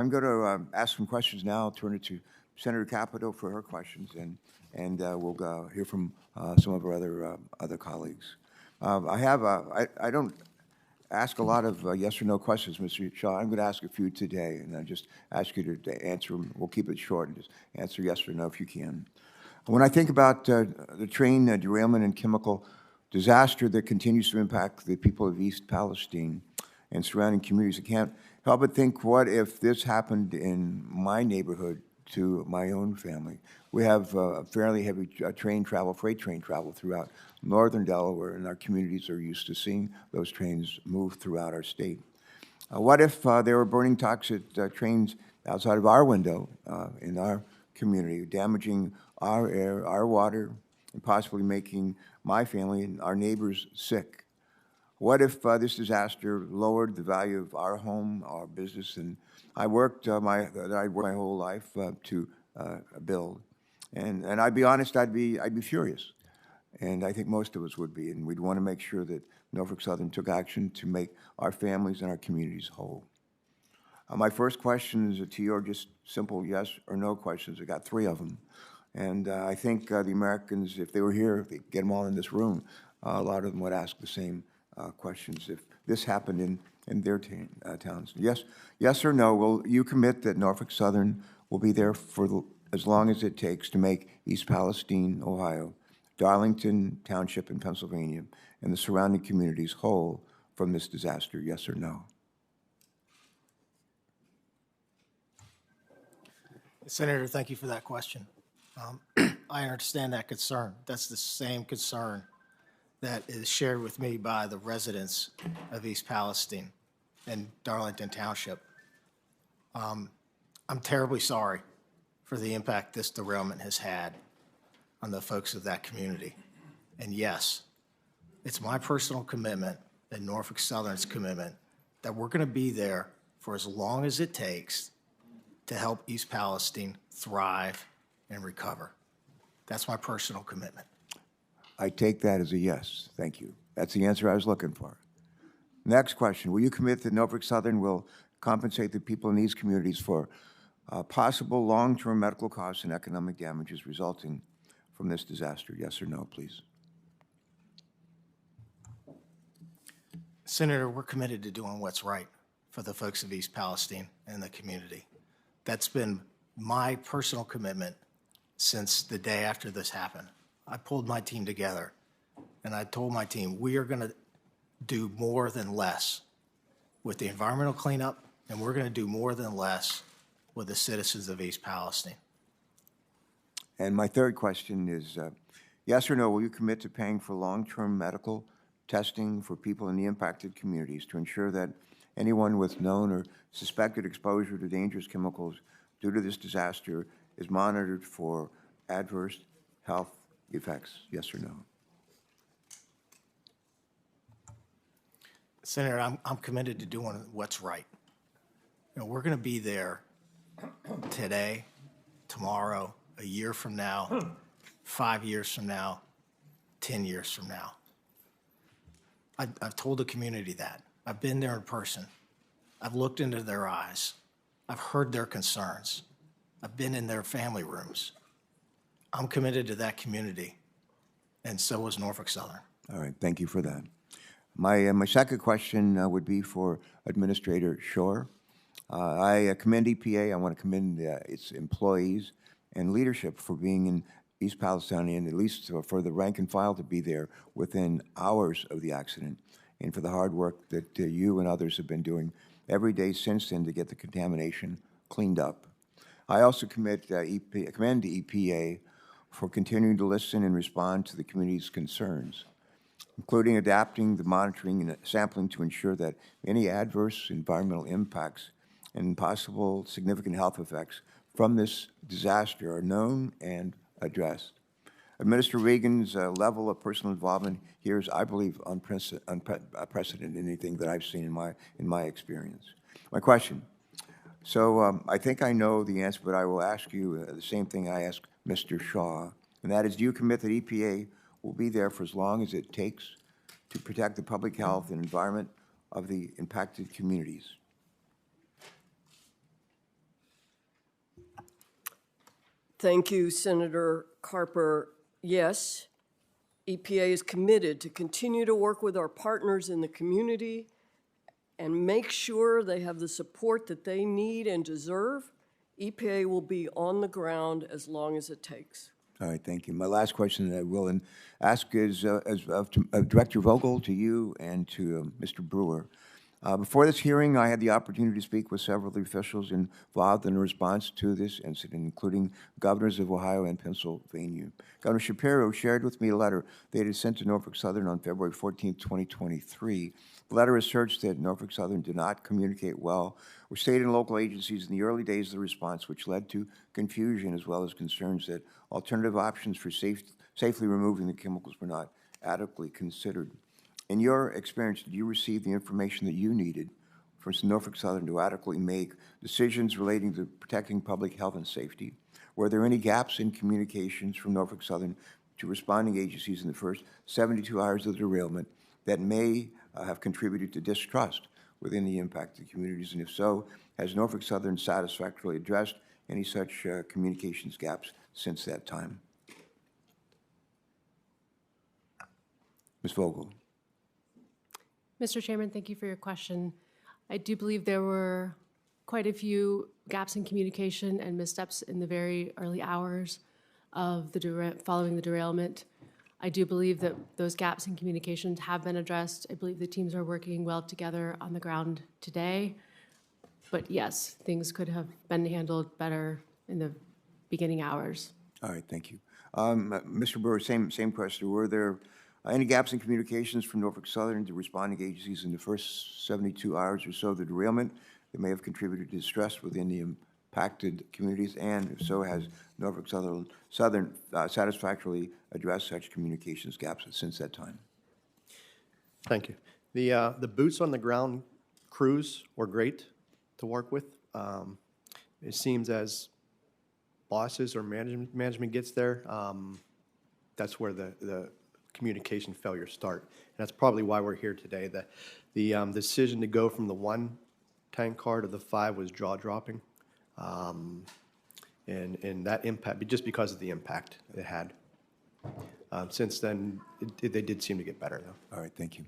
I'm going to ask some questions now. I'll turn it to Senator Capito for her questions, and we'll hear from some of our other colleagues. I don't ask a lot of yes or no questions, Mr. Shaw. I'm going to ask a few today, and I just ask you to answer them. We'll keep it short and just answer yes or no if you can. When I think about the train derailment and chemical disaster that continues to impact the people of East Palestine and surrounding communities, I can't help but think, what if this happened in my neighborhood to my own family? We have fairly heavy freight train travel throughout northern Delaware, and our communities are used to seeing those trains move throughout our state. What if they were burning toxic trains outside of our window in our community, damaging our air, our water, and possibly making my family and our neighbors sick? What if this disaster lowered the value of our home, our business? And I worked my whole life to build, and I'd be honest, I'd be furious, and I think most of us would be, and we'd want to make sure that Norfolk Southern took action to make our families and our communities whole. My first question is to you are just simple yes or no questions. I got 3 of them, and I think the Americans, if they were here, if they get them all in this room, a lot of them would ask the same questions if this happened in their towns. Yes or no, will you commit that Norfolk Southern will be there for as long as it takes to make East Palestine, Ohio, Darlington Township in Pennsylvania, and the surrounding communities whole from this disaster? Yes or no? Senator, thank you for that question. I understand that concern. That's the same concern that is shared with me by the residents of East Palestine and Darlington Township. I'm terribly sorry for the impact this derailment has had on the folks of that community. And yes, it's my personal commitment and Norfolk Southern's commitment that we're going to be there for as long as it takes to help East Palestine thrive and recover. That's my personal commitment. I take that as a yes. Thank you. That's the answer I was looking for. Next question. Will you commit that Norfolk Southern will compensate the people in these communities for possible long-term medical costs and economic damages resulting from this disaster? Yes or no, please. Senator, we're committed to doing what's right for the folks of East Palestine and the community. That's been my personal commitment since the day after this happened. I pulled my team together, and I told my team, we are going to do more than less with the environmental cleanup, and we're going to do more than less with the citizens of East Palestine. And my third question is, yes or no, will you commit to paying for long-term medical testing for people in the impacted communities to ensure that anyone with known or suspected exposure to dangerous chemicals due to this disaster is monitored for adverse health effects? Yes or no? Senator, I'm committed to doing what's right. You know, we're going to be there today, tomorrow, a year from now, 5 years from now, 10 years from now. I've told the community that. I've been there in person. I've looked into their eyes. I've heard their concerns. I've been in their family rooms. I'm committed to that community, and so is Norfolk Southern. All right, thank you for that. My second question would be for Administrator Shore. I commend EPA. I want to commend its employees and leadership for being in East Palestine, and at least for the rank and file to be there within hours of the accident, and for the hard work that you and others have been doing every day since then to get the contamination cleaned up. I also commend the EPA for continuing to listen and respond to the community's concerns, including adapting the monitoring and sampling to ensure that any adverse environmental impacts and possible significant health effects from this disaster are known and addressed. Administrator Regan's level of personal involvement here is, I believe, unprecedented in anything that I've seen in my experience. My question. So I think I know the answer, but I will ask you the same thing I asked Mr. Shaw, and that is, do you commit that EPA will be there for as long as it takes to protect the public health and environment of the impacted communities? Thank you, Senator Carper. Yes, EPA is committed to continue to work with our partners in the community and make sure they have the support that they need and deserve. EPA will be on the ground as long as it takes. All right, thank you. My last question that I will ask is to Director Vogel, to you and to Mr. Brewer. Before this hearing, I had the opportunity to speak with several of the officials involved in the response to this incident, including governors of Ohio and Pennsylvania. Governor Shapiro shared with me a letter they had sent to Norfolk Southern on February 14, 2023. The letter asserts that Norfolk Southern did not communicate well with state and local agencies in the early days of the response, which led to confusion as well as concerns that alternative options for safely removing the chemicals were not adequately considered. In your experience, did you receive the information that you needed from Norfolk Southern to adequately make decisions relating to protecting public health and safety? Were there any gaps in communications from Norfolk Southern to responding agencies in the first 72 hours of the derailment that may have contributed to distrust within the impacted communities? And if so, has Norfolk Southern satisfactorily addressed any such communications gaps since that time? Ms. Vogel. Mr. Chairman, thank you for your question. I do believe there were quite a few gaps in communication and missteps in the very early hours of following the derailment. I do believe that those gaps in communications have been addressed. I believe the teams are working well together on the ground today. But yes, things could have been handled better in the beginning hours. All right, thank you. Mr. Brewer, same question. Were there any gaps in communications from Norfolk Southern to responding agencies in the first 72 hours or so of the derailment that may have contributed to distress within the impacted communities? And if so, has Norfolk Southern satisfactorily addressed such communications gaps since that time? Thank you. The boots on the ground crews were great to work with. It seems as bosses or management gets there, that's where the communication failures start. And that's probably why we're here today. The decision to go from the 1 tank car to the 5 was jaw-dropping. And that impact, just because of the impact it had. Since then, they did seem to get better, though. All right, thank you.